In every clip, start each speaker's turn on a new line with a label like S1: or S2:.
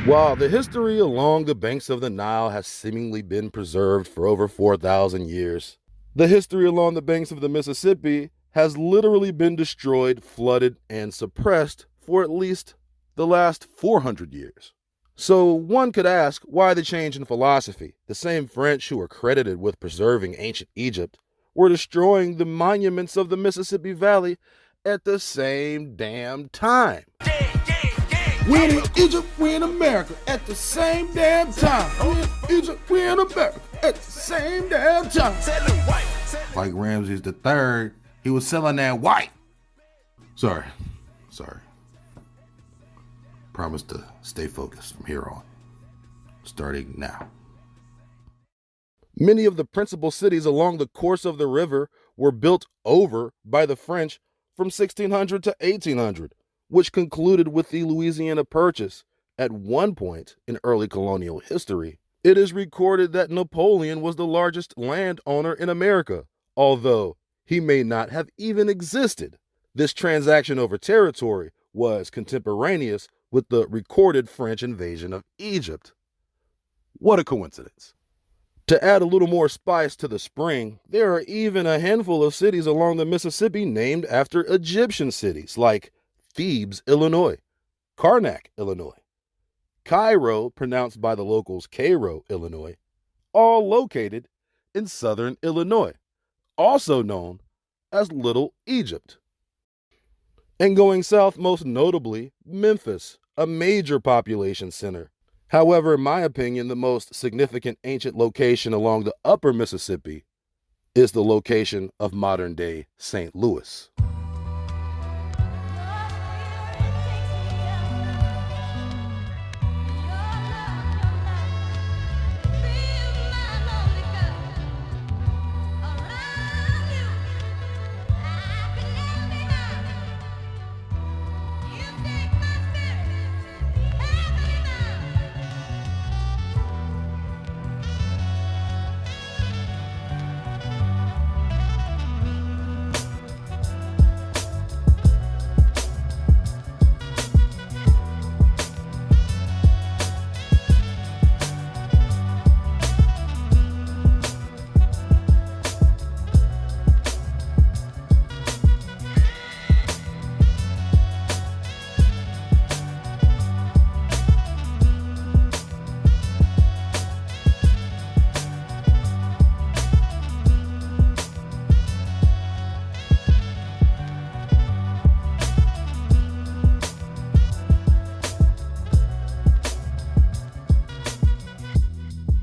S1: While the history along the banks of the Nile has seemingly been preserved for over 4,000 years, the history along the banks of the Mississippi has literally been destroyed, flooded, and suppressed for at least the last 400 years. So one could ask, why the change in philosophy? The same French who are credited with preserving ancient Egypt were destroying the monuments of the Mississippi Valley at the same damn time.
S2: We in Egypt, we in America at the same damn time. We in Egypt, we in America at the same damn time. Like Ramses III, he was selling that white. Sorry. Promise to stay focused from here on. Starting now.
S1: Many of the principal cities along the course of the river were built over by the French from 1600 to 1800, which concluded with the Louisiana Purchase. At one point in early colonial history, it is recorded that Napoleon was the largest landowner in America, although he may not have even existed. This transaction over territory was contemporaneous with the recorded French invasion of Egypt. What a coincidence. To add a little more spice to the spring, there are even a handful of cities along the Mississippi named after Egyptian cities, like Thebes, Illinois, Karnak, Illinois, Cairo, pronounced by the locals Cairo, Illinois, all located in southern Illinois, also known as Little Egypt. And going south, most notably, Memphis, a major population center. However, in my opinion, the most significant ancient location along the upper Mississippi is the location of modern-day St. Louis.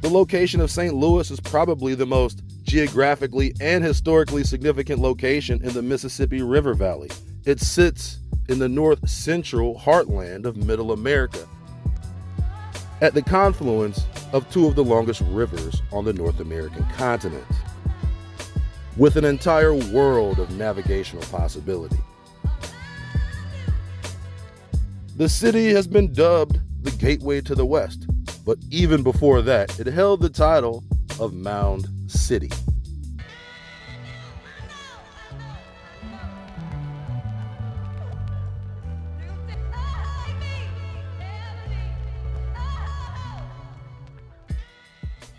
S1: The location of St. Louis is probably the most geographically and historically significant location in the Mississippi River Valley. It sits in the north-central heartland of Middle America, at the confluence of two of the longest rivers on the North American continent, with an entire world of navigational possibility. The city has been dubbed the Gateway to the West, but even before that, it held the title of Mound City.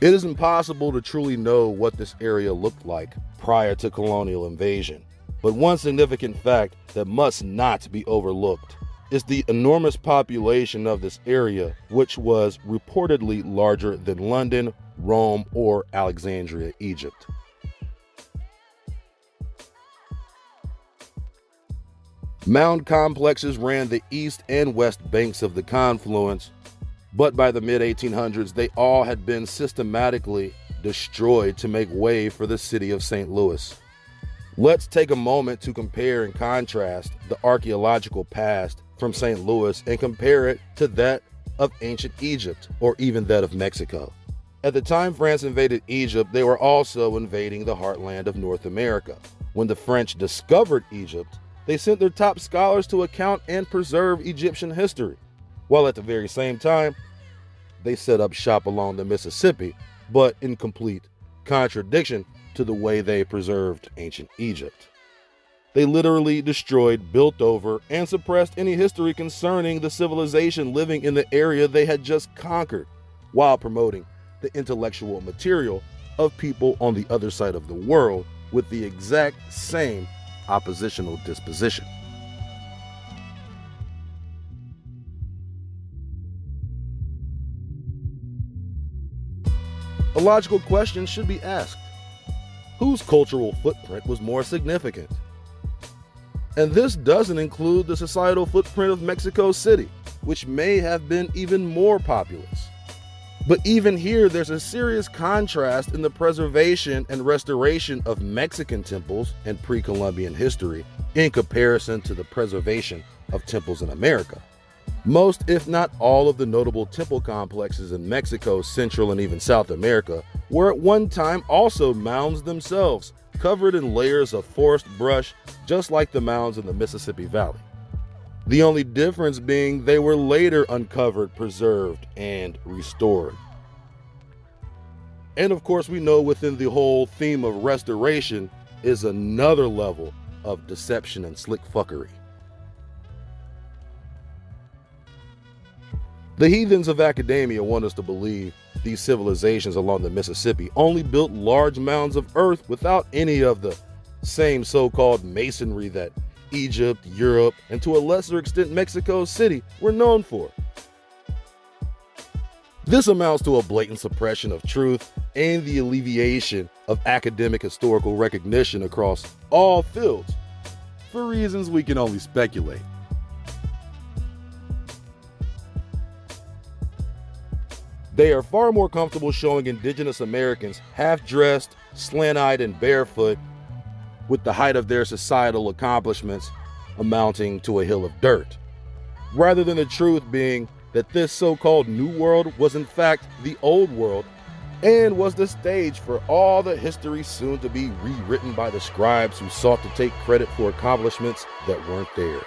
S1: It is impossible to truly know what this area looked like prior to colonial invasion, but one significant fact that must not be overlooked is the enormous population of this area, which was reportedly larger than London, Rome, or Alexandria, Egypt. Mound complexes ran the east and west banks of the confluence, but by the mid-1800s, they all had been systematically destroyed to make way for the city of St. Louis. Let's take a moment to compare and contrast the archaeological past from St. Louis and compare it to that of ancient Egypt, or even that of Mexico. At the time France invaded Egypt, they were also invading the heartland of North America. When the French discovered Egypt, they sent their top scholars to account and preserve Egyptian history, while at the very same time, they set up shop along the Mississippi, but in complete contradiction to the way they preserved ancient Egypt. They literally destroyed, built over, and suppressed any history concerning the civilization living in the area they had just conquered, while promoting the intellectual material of people on the other side of the world with the exact same oppositional disposition. A logical question should be asked: whose cultural footprint was more significant? And this doesn't include the societal footprint of Mexico City, which may have been even more populous. But even here, there's a serious contrast in the preservation and restoration of Mexican temples in pre-Columbian history in comparison to the preservation of temples in America. Most, if not all, of the notable temple complexes in Mexico, Central, and even South America were at one time also mounds themselves, covered in layers of forest brush, just like the mounds in the Mississippi Valley. The only difference being they were later uncovered, preserved, and restored. And of course, we know within the whole theme of restoration is another level of deception and slick fuckery. The heathens of academia want us to believe these civilizations along the Mississippi only built large mounds of earth without any of the same so-called masonry that Egypt, Europe, and to a lesser extent Mexico City were known for. This amounts to a blatant suppression of truth and the alleviation of academic historical recognition across all fields, for reasons we can only speculate. They are far more comfortable showing indigenous Americans half-dressed, slant-eyed, and barefoot, with the height of their societal accomplishments amounting to a hill of dirt, rather than the truth being that this so-called New World was in fact the Old World and was the stage for all the history soon to be rewritten by the scribes who sought to take credit for accomplishments that weren't theirs.